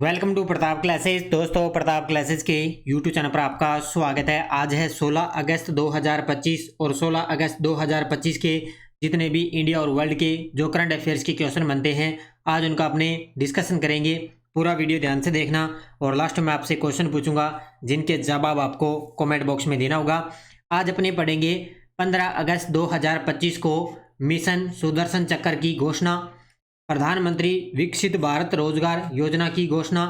Welcome to Pratap classes. दोस्तों, Pratap classes के YouTube channel पर आपका स्वागत है। आज है 16 अगस्त 2025 और 16 अगस्त 2025 के जितने भी इंडिया और वर्ल्ड के जो करंट अफेयर्स के क्वेश्चन बनते हैं, आज उनका अपने डिस्कशन करेंगे। पूरा वीडियो ध्यान से देखना और लास्ट में आपसे क्वेश्चन पूछूंगा जिनके जवाब आपको कमेंट बॉक्स में देना होगा। आज अपने पढ़ेंगे 15 अगस्त 2025 को मिशन सुदर्शन चक्र की घोषणा, प्रधानमंत्री विकसित भारत रोजगार योजना की घोषणा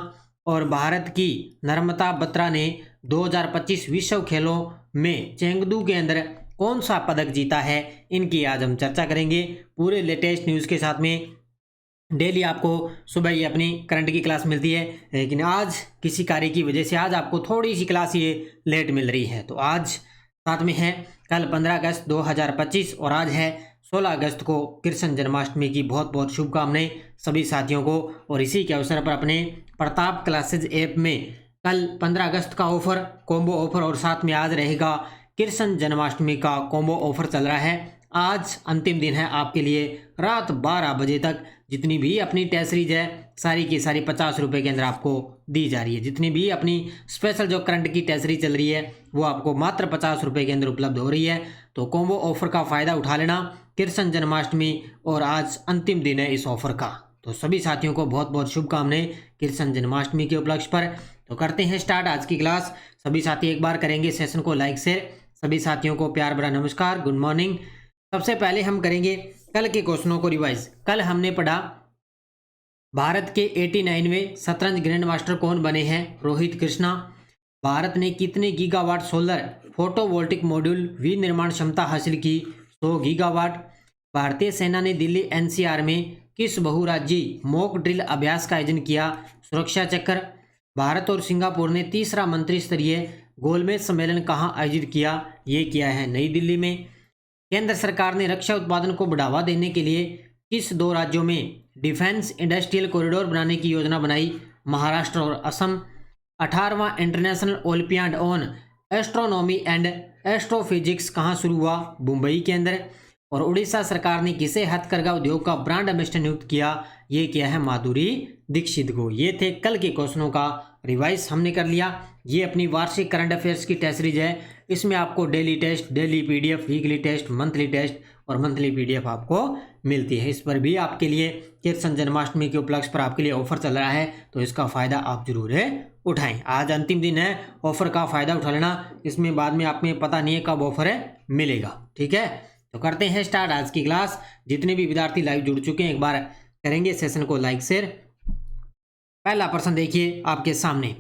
और भारत की नर्मदा बत्रा ने 2025 विश्व खेलों में चेंगडू के अंदर कौन सा पदक जीता है, इनकी आज हम चर्चा करेंगे पूरे लेटेस्ट न्यूज़ के साथ में। डेली आपको सुबह ये अपनी करंट की क्लास मिलती है, लेकिन आज किसी कार्य की वजह से आज आपको थोड़ी सी क्लास ये लेट मिल रही है। तो आज साथ में है कल 15 अगस्त 2025 और आज है 16 अगस्त को कृष्ण जन्माष्टमी की बहुत बहुत शुभकामनाएं सभी साथियों को। और इसी के अवसर पर अपने प्रताप क्लासेज ऐप में कल 15 अगस्त का ऑफर, कॉम्बो ऑफर और साथ में आज रहेगा कृष्ण जन्माष्टमी का कॉम्बो ऑफर चल रहा है। आज अंतिम दिन है आपके लिए, रात 12 बजे तक जितनी भी अपनी टेस्ट सीरीज है सारी की सारी 50 रुपये के अंदर आपको दी जा रही है। जितनी भी अपनी स्पेशल जो करंट की टेस्ट सीरीज चल रही है वो आपको मात्र 50 रुपये के अंदर उपलब्ध हो रही है। तो कॉम्बो ऑफर का फ़ायदा उठा लेना। कृष्ण जन्माष्टमी और आज अंतिम दिन है इस ऑफर का। तो सभी साथियों को बहुत बहुत शुभकामनाएं कृष्ण जन्माष्टमी के उपलक्ष्य पर। तो करते हैं स्टार्ट आज की क्लास। सभी साथी एक बार करेंगे सेशन को लाइक शेयर। सभी साथियों को प्यार भरा नमस्कार, गुड मॉर्निंग। सबसे पहले हम करेंगे कल के क्वेश्चनों को रिवाइज। कल हमने पढ़ा भारत के 89वें शतरंज ग्रैंड मास्टर कौन बने हैं, रोहित कृष्णा। भारत ने कितने गीगावाट सोलर फोटोवोल्टिक मॉड्यूल विनिर्माण क्षमता हासिल की, 100 गीगावाट। भारतीय सेना ने दिल्ली एनसीआर में किस बहुराज्यीय मॉक ड्रिल अभ्यास का आयोजन किया, सुरक्षा चक्र। भारत और सिंगापुर ने तीसरा मंत्री स्तरीय गोलमेज सम्मेलन कहाँ आयोजित किया, ये किया है नई दिल्ली में। केंद्र सरकार ने रक्षा उत्पादन को बढ़ावा देने के लिए किस दो राज्यों में डिफेंस इंडस्ट्रियल कॉरिडोर बनाने की योजना बनाई, महाराष्ट्र और असम। 18वां international olympiad on astronomy and astrophysics कहाँ शुरू हुआ, मुंबई के अंदर। और उड़ीसा सरकार ने किसे हथकरघा उद्योग का ब्रांड एम्बेसडर नियुक्त किया, ये किया है माधुरी दीक्षित को। ये थे कल के क्वेश्चनों का रिवाइज हमने कर लिया। ये अपनी वार्षिक करंट अफेयर्स की टेस्ट सीरीज है। इसमें आपको daily test, daily PDF, weekly test, monthly test और मंथली पीडीएफ आपको मिलती है। इस पर भी आपके लिए कृष्ण जन्माष्टमी के उपलक्ष्य पर आपके लिए ऑफर चल रहा है, तो इसका फ़ायदा आप जरूर उठाएं। आज अंतिम दिन है, ऑफर का फ़ायदा उठा लेना। इसमें बाद में आप में पता नहीं है कब ऑफर मिलेगा, ठीक है। तो करते हैं स्टार्ट आज की क्लास। जितने भी विद्यार्थी लाइव जुड़ चुके हैं एक बार करेंगे सेशन को लाइक शेयर। पहला प्रश्न देखिए आपके सामने।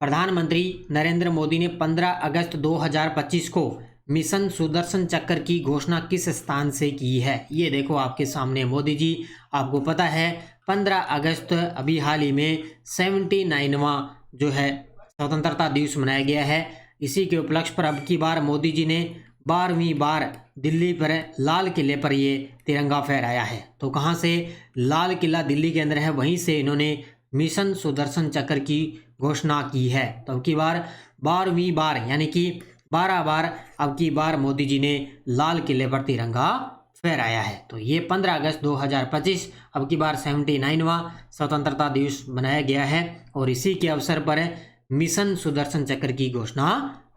प्रधानमंत्री नरेंद्र मोदी ने 15 अगस्त 2025 को मिशन सुदर्शन चक्र की घोषणा किस स्थान से की है, ये देखो आपके सामने मोदी जी। आपको पता है 15 अगस्त अभी हाल ही में 79वां जो है स्वतंत्रता दिवस मनाया गया है। इसी के उपलक्ष्य पर अब की बार मोदी जी ने 12वीं बार दिल्ली पर लाल किले पर ये तिरंगा फहराया है। तो कहाँ से, लाल किला दिल्ली के अंदर है, वहीं से इन्होंने मिशन सुदर्शन चक्र की घोषणा की है। तो अब की बार 12वीं बार यानी कि 12 बार अब की बार मोदी जी ने लाल किले पर तिरंगा फहराया है। तो ये 15 अगस्त 2025 अब की बार 79वां स्वतंत्रता दिवस मनाया गया है और इसी के अवसर पर मिशन सुदर्शन चक्र की घोषणा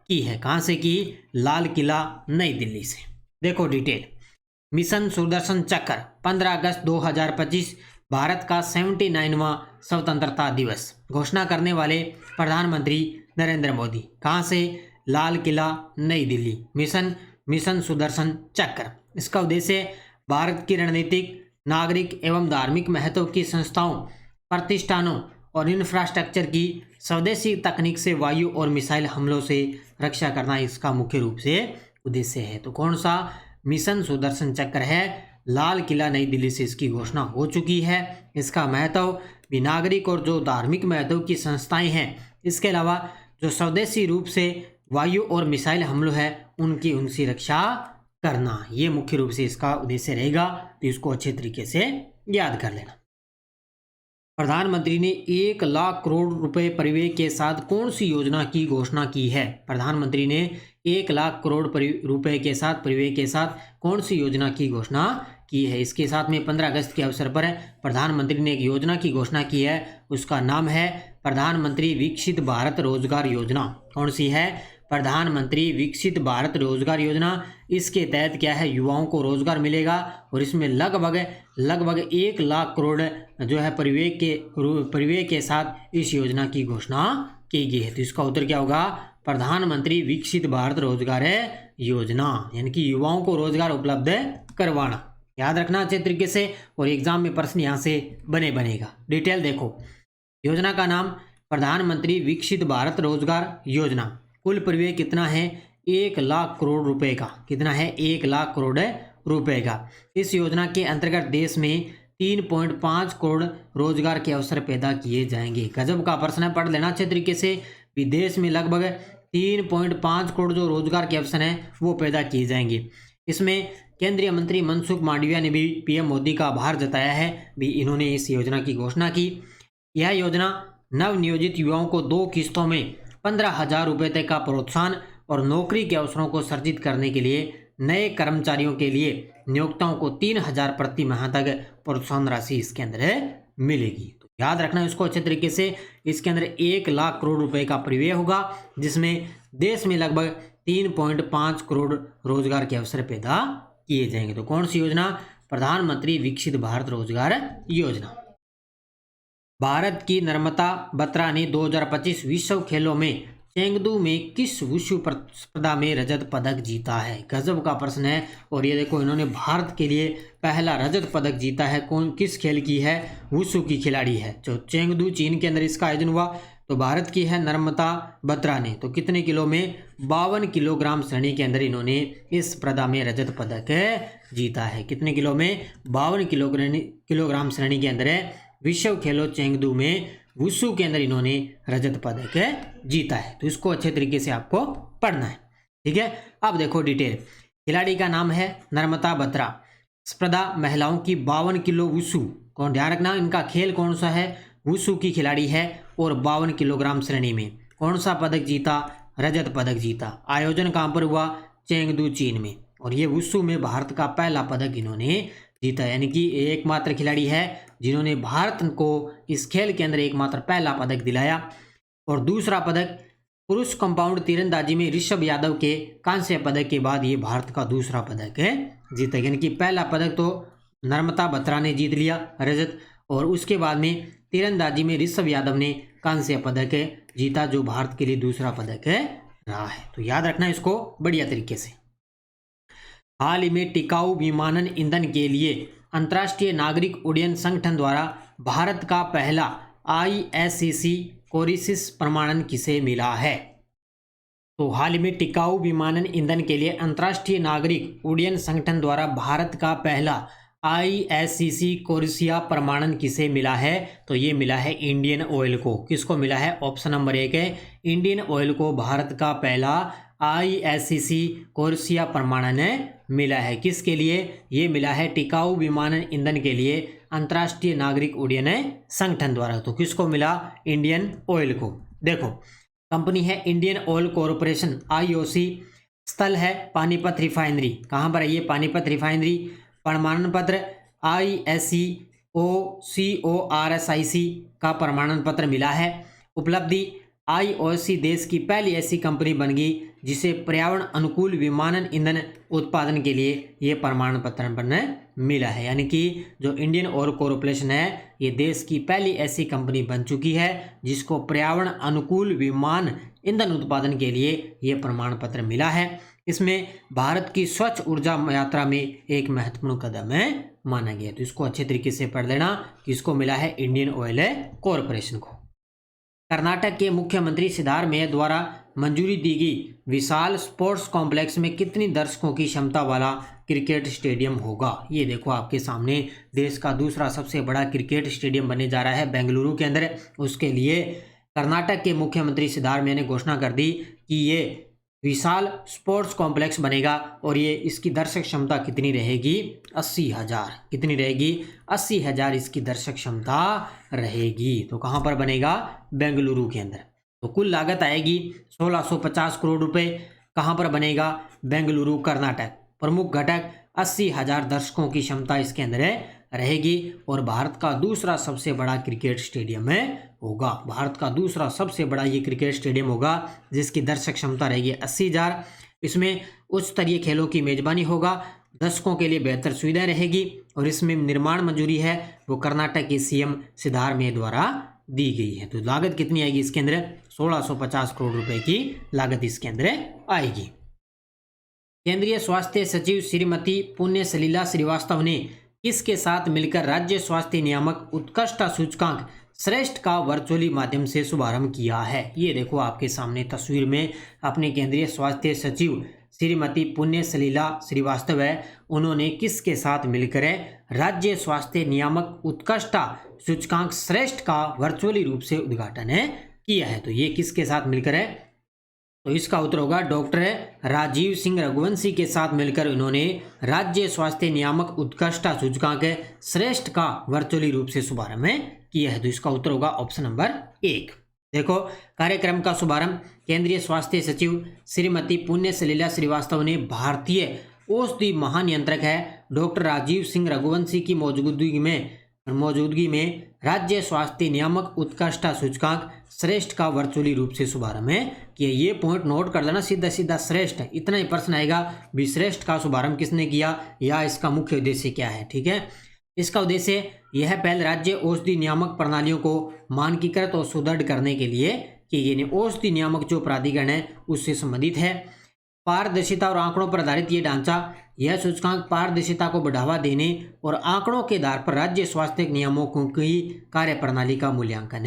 की है। कहाँ से की, लाल किला नई दिल्ली से। देखो डिटेल। मिशन सुदर्शन चक्र 15 अगस्त 2025 भारत का 79वां स्वतंत्रता दिवस। घोषणा करने वाले प्रधानमंत्री नरेंद्र मोदी। कहाँ से, लाल किला नई दिल्ली। मिशन सुदर्शन चक्र, इसका उद्देश्य भारत की रणनीतिक, नागरिक एवं धार्मिक महत्व की संस्थाओं, प्रतिष्ठानों और इंफ्रास्ट्रक्चर की स्वदेशी तकनीक से वायु और मिसाइल हमलों से रक्षा करना इसका मुख्य रूप से उद्देश्य है। तो कौन सा मिशन सुदर्शन चक्र है, लाल किला नई दिल्ली से इसकी घोषणा हो चुकी है। इसका महत्व भी नागरिक और जो धार्मिक महत्व की संस्थाएं हैं, इसके अलावा जो स्वदेशी रूप से वायु और मिसाइल हमलों है उनकी रक्षा करना, ये मुख्य रूप से इसका उद्देश्य रहेगा। तो इसको अच्छे तरीके से याद कर लेना। प्रधानमंत्री ने 1 लाख करोड़ रुपए परिव्यय के साथ कौन सी योजना की घोषणा की है? प्रधानमंत्री ने 1 लाख करोड़ रुपए के साथ परिव्यय के साथ कौन सी योजना की घोषणा की है? इसके साथ में 15 अगस्त के अवसर पर प्रधानमंत्री ने एक योजना की घोषणा की है, उसका नाम है प्रधानमंत्री विकसित भारत रोजगार योजना। कौन सी है? प्रधानमंत्री विकसित भारत रोजगार योजना। इसके तहत क्या है, युवाओं को रोजगार मिलेगा और इसमें लगभग 1 लाख करोड़ जो है परिव्यय के साथ इस योजना की घोषणा की गई है। तो इसका उत्तर क्या होगा? प्रधानमंत्री विकसित भारत रोजगार योजना, यानी कि युवाओं को रोजगार उपलब्ध करवाना। याद रखना अच्छे तरीके से, और एग्जाम में प्रश्न यहाँ से बनेगा। डिटेल देखो, योजना का नाम प्रधानमंत्री विकसित भारत रोजगार योजना। कुल परिव्यय कितना है? 1 लाख करोड़ रुपए का। कितना है? 1 लाख करोड़ रुपए का। इस योजना के अंतर्गत देश में 3.5 करोड़ रोजगार के अवसर पैदा किए जाएंगे। गजब का प्रश्न है, पढ़ लेना अच्छे तरीके से। विदेश में लगभग 3.5 करोड़ जो रोजगार के अवसर हैं वो पैदा किए जाएंगे। इसमें केंद्रीय मंत्री मनसुख मांडविया ने भी पीएम मोदी का आभार जताया है, भी इन्होंने इस योजना की घोषणा की। यह योजना नवनियोजित युवाओं को 2 किस्तों में 15,000 रुपये तक का प्रोत्साहन और नौकरी के अवसरों को सृजित करने के लिए नए कर्मचारियों के लिए नियोक्ताओं को 3,000 प्रति माह तक प्रोत्साहन राशि इसके अंदर मिलेगी। तो याद रखना इसको अच्छे तरीके से। इसके अंदर 1 लाख करोड़ रुपए का परिव्यय होगा, जिसमें देश में लगभग 3.5 करोड़ रोजगार के अवसर पैदा किए जाएंगे। तो कौन सी योजना? प्रधानमंत्री विकसित भारत रोजगार योजना। भारत की नम्रता बत्रा ने 2025 विश्व खेलों में चेंगदू में किस वुशु स्पर्धा में रजत पदक जीता है? गजब का प्रश्न है। और ये देखो, इन्होंने भारत के लिए पहला रजत पदक जीता है। कौन, किस खेल की है? वुशु की खिलाड़ी है। जो चेंगदू चीन के अंदर इसका आयोजन हुआ, तो भारत की है नम्रता बत्रा ने। तो कितने किलो में? 52 किलोग्राम श्रेणी के अंदर इन्होंने इस स्पर्धा में रजत पदक जीता है। कितने किलो में? 52 किलोग्राम श्रेणी के अंदर विश्व खेलों चेंगदू में वुशु के अंदर इन्होंने रजत पदक जीता है। तो इसको अच्छे तरीके से आपको पढ़ना है, ठीक है। अब देखो डिटेल। खिलाड़ी का नाम है नम्रता बत्रा। स्पर्धा महिलाओं की 52 किलो वुशु। कौन, ध्यान रखना इनका खेल कौन सा है? वुशु की खिलाड़ी है और 52 किलोग्राम श्रेणी में कौन सा पदक जीता? रजत पदक जीता। आयोजन कहाँ पर हुआ? चेंगदू चीन में। और ये वुशु में भारत का पहला पदक इन्होंने जीता, यानी कि एकमात्र खिलाड़ी है जिन्होंने भारत को इस खेल के अंदर एकमात्र पहला पदक दिलाया। और दूसरा पदक पुरुष कंपाउंड तीरंदाजी में ऋषभ यादव के कांस्य पदक के बाद ये भारत का दूसरा पदक जीता, यानी कि पहला पदक तो नम्रता बत्रा ने जीत लिया रजत, और उसके बाद में तीरंदाजी में ऋषभ यादव ने कांस्य पदक जीता, जो भारत के लिए दूसरा पदक रहा है। तो याद रखना इसको बढ़िया तरीके से। हाल ही में टिकाऊ विमानन ईंधन के लिए अंतर्राष्ट्रीय नागरिक उड्डयन संगठन द्वारा भारत का पहला ISCC कोरिसिस प्रमाणन किसे मिला है? तो हाल ही में टिकाऊ विमानन ईंधन के लिए अंतर्राष्ट्रीय नागरिक उड्डयन संगठन द्वारा भारत का पहला ISCC कोरिसिया प्रमाणन किसे मिला है? तो ये मिला है इंडियन ऑयल को। किसको मिला है? ऑप्शन नंबर 1 है इंडियन ऑयल को भारत का पहला ISCC कोरिसिया प्रमाणन मिला है। किसके लिए ये मिला है? टिकाऊ विमानन ईंधन के लिए अंतर्राष्ट्रीय नागरिक उड्डयन संगठन द्वारा। तो किसको मिला? इंडियन ऑयल को। देखो, कंपनी है इंडियन ऑयल कॉरपोरेशन IOC। स्थल है पानीपत रिफाइनरी। कहाँ पर है ये? पानीपत रिफाइनरी। प्रमाणन पत्र ISCO CORSIC का प्रमाणन पत्र मिला है। उपलब्धि IOC देश की पहली ऐसी कंपनी बन गई जिसे पर्यावरण अनुकूल विमानन ईंधन उत्पादन के लिए ये प्रमाण पत्र मिला है, यानी कि जो इंडियन ऑयल कॉरपोरेशन है ये देश की पहली ऐसी कंपनी बन चुकी है जिसको पर्यावरण अनुकूल विमान ईंधन उत्पादन के लिए ये प्रमाण पत्र मिला है। इसमें भारत की स्वच्छ ऊर्जा यात्रा में एक महत्वपूर्ण कदम माना गया। तो इसको अच्छे तरीके से पढ़ लेना, किसको मिला है? इंडियन ऑयल कॉरपोरेशन को। कर्नाटक के मुख्यमंत्री सिद्धारमैया द्वारा मंजूरी दी गई विशाल स्पोर्ट्स कॉम्प्लेक्स में कितनी दर्शकों की क्षमता वाला क्रिकेट स्टेडियम होगा? ये देखो आपके सामने, देश का दूसरा सबसे बड़ा क्रिकेट स्टेडियम बनने जा रहा है बेंगलुरु के अंदर। उसके लिए कर्नाटक के मुख्यमंत्री सिद्धारमैया ने घोषणा कर दी कि ये विशाल स्पोर्ट्स कॉम्प्लेक्स बनेगा और ये इसकी दर्शक क्षमता कितनी रहेगी? 80,000। कितनी रहेगी? 80,000 इसकी दर्शक क्षमता रहेगी। तो कहाँ पर बनेगा? बेंगलुरु के अंदर। तो कुल लागत आएगी 1650 करोड़ रुपए। कहाँ पर बनेगा? बेंगलुरु, कर्नाटक। प्रमुख घटक 80,000 दर्शकों की क्षमता इसके अंदर रहेगी और भारत का दूसरा सबसे बड़ा क्रिकेट स्टेडियम होगा। भारत का दूसरा सबसे बड़ा ये क्रिकेट स्टेडियम होगा जिसकी दर्शक क्षमता रहेगी 80,000। इसमें उच्च स्तरीय खेलों की मेजबानी होगा, दर्शकों के लिए बेहतर सुविधा रहेगी और इसमें निर्माण मंजूरी है वो कर्नाटक के सीएम सिद्धारमैया द्वारा दी गई है। तो लागत कितनी आएगी इसके अंदर? 1650 करोड़ रुपए की लागत इसके अंदर आएगी। केंद्रीय स्वास्थ्य सचिव श्रीमती पुण्य सलीला श्रीवास्तव ने किसके साथ मिलकर राज्य स्वास्थ्य नियामक उत्कृष्टता सूचकांक श्रेष्ठ का वर्चुअली माध्यम से शुभारंभ किया है? ये देखो आपके सामने तस्वीर में अपने केंद्रीय स्वास्थ्य सचिव श्रीमती पुण्य सलीला श्रीवास्तव है, उन्होंने किसके साथ मिलकर राज्य स्वास्थ्य नियामक उत्कृष्टता सूचकांक श्रेष्ठ का वर्चुअली रूप से उद्घाटन किया है। तो ये किसके साथ मिलकर है? तो इसका उत्तर होगा डॉक्टर राजीव सिंह रघुवंशी के साथ मिलकर उन्होंने राज्य स्वास्थ्य नियामक उत्कृष्टता सूचकांक श्रेष्ठ का वर्चुअली रूप से शुभारंभ किया है। तो इसका उत्तर होगा ऑप्शन नंबर 1। देखो, कार्यक्रम का शुभारंभ केंद्रीय स्वास्थ्य सचिव श्रीमती पुण्य सलीला श्रीवास्तव ने भारतीय औषधि महानियंत्रक है डॉक्टर राजीव सिंह रघुवंशी की मौजूदगी में राज्य स्वास्थ्य नियामक उत्कृष्टता सूचकांक श्रेष्ठ का वर्चुअली रूप से शुभारंभ किया। ये पॉइंट नोट कर लेना, सीधा सीधा श्रेष्ठ, इतना ही प्रश्न आएगा भी श्रेष्ठ का शुभारंभ किसने किया या इसका मुख्य उद्देश्य क्या है। ठीक है, इसका उद्देश्य यह पहल राज्य औषधि नियामक प्रणालियों को मानकीकृत और सुदृढ़ करने के लिए कि ये औषधि नियामक जो प्राधिकरण है उससे संबंधित है। पारदर्शिता और आंकड़ों पर आधारित ये ढांचा, यह सूचकांक पारदर्शिता को बढ़ावा देने और आंकड़ों के आधार पर राज्य स्वास्थ्य नियमों की कार्य प्रणाली का मूल्यांकन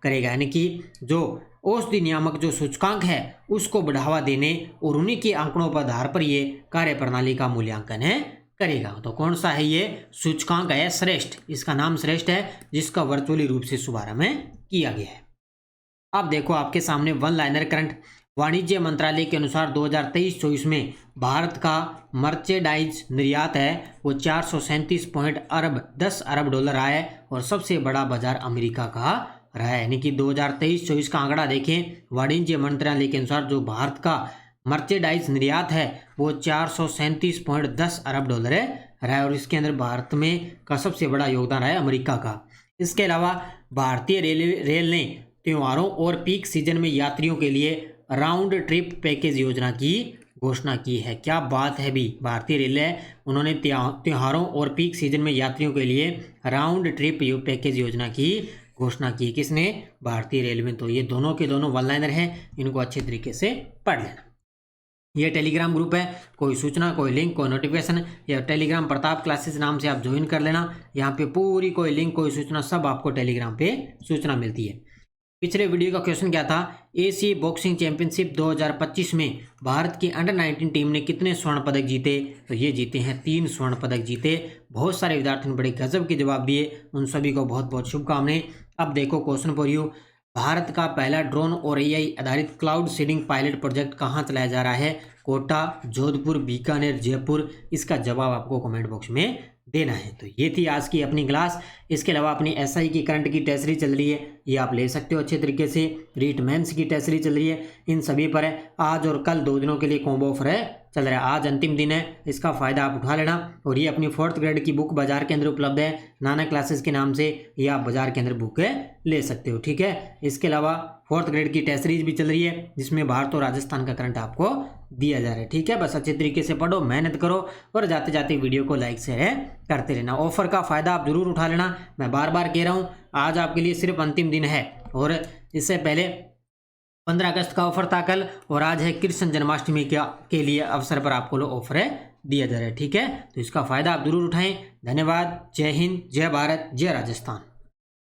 करेगा। यानी कि जो औषधि नियामक जो सूचकांक है उसको बढ़ावा देने और उन्हीं के आंकड़ों पर आधार पर ये कार्य प्रणाली का मूल्यांकन करेगा। तो कौन सा है ये सूचकांक? है श्रेष्ठ। इसका नाम श्रेष्ठ है जिसका वर्चुअली रूप से शुभारंभ किया गया है। अब देखो आपके सामने वन लाइनर करंट। वाणिज्य मंत्रालय के अनुसार 2023-24 में भारत का मर्चेंडाइज निर्यात है वो 437.10 अरब डॉलर आया है और सबसे बड़ा बाजार अमेरिका का रहा है। यानी कि 2023-24 का आंकड़ा देखें, वाणिज्य मंत्रालय के अनुसार जो भारत का मर्चेंडाइज निर्यात है वो 437.10 अरब डॉलर रहा है और इसके अंदर भारत में का सबसे बड़ा योगदान रहा है अमेरिका का। इसके अलावा भारतीय रेल ने त्योहारों और पीक सीजन में यात्रियों के लिए राउंड ट्रिप पैकेज योजना की घोषणा की है। क्या बात है भी, भारतीय रेल है उन्होंने त्योहारों और पीक सीजन में यात्रियों के लिए राउंड ट्रिप पैकेज योजना की घोषणा की। किसने? भारतीय रेल में। तो ये दोनों के दोनों वन लाइनर हैं, इनको अच्छे तरीके से पढ़ लेना। ये टेलीग्राम ग्रुप है, कोई सूचना, कोई लिंक, कोई नोटिफिकेशन या टेलीग्राम प्रताप क्लासेस नाम से आप ज्वाइन कर लेना। यहाँ पे पूरी कोई लिंक, कोई सूचना सब आपको टेलीग्राम पे सूचना मिलती है। पिछले वीडियो का क्वेश्चन क्या था? एशियाई बॉक्सिंग चैंपियनशिप 2025 में भारत की अंडर 19 टीम ने कितने स्वर्ण पदक जीते? तो ये जीते हैं 3 स्वर्ण पदक जीते। बहुत सारे विद्यार्थियों ने बड़े गजब के जवाब दिए, उन सभी को बहुत बहुत शुभकामनाएं। अब देखो क्वेश्चन फॉर यू, भारत का पहला ड्रोन और एआई आधारित क्लाउड सीडिंग पायलट प्रोजेक्ट कहाँ चलाया जा रहा है? कोटा, जोधपुर, बीकानेर, जयपुर। इसका जवाब आपको कमेंट बॉक्स में देना है। तो ये थी आज की अपनी क्लास। इसके अलावा अपनी एसआई की करंट की टेस्ट सीरीज चल रही है, ये आप ले सकते हो अच्छे तरीके से। रीट मेंस की टेस्ट सीरीज चल रही है, इन सभी पर आज और कल 2 दिनों के लिए कॉम्बो ऑफर चल रहा है। आज अंतिम दिन है, इसका फ़ायदा आप उठा लेना। और ये अपनी 4th ग्रेड की बुक बाजार के अंदर उपलब्ध है, नाना क्लासेस के नाम से, ये आप बाजार के अंदर बुक ले सकते हो। ठीक है, इसके अलावा 4th ग्रेड की टेस्ट सीरीज भी चल रही है जिसमें भारत और राजस्थान का करंट आपको दिया जा रहा है। ठीक है, बस अच्छे तरीके से पढ़ो, मेहनत करो और जाते जाते वीडियो को लाइक शेयर करते रहना। ऑफर का फ़ायदा आप जरूर उठा लेना। मैं बार बार कह रहा हूँ, आज आपके लिए सिर्फ अंतिम दिन है और इससे पहले 15 अगस्त का ऑफर था कल, और आज है कृष्ण जन्माष्टमी के लिए अवसर पर आपको ऑफर दिया जा रहा है। ठीक है, तो इसका फ़ायदा आप जरूर उठाएं। धन्यवाद। जय हिंद, जय भारत, जय राजस्थान।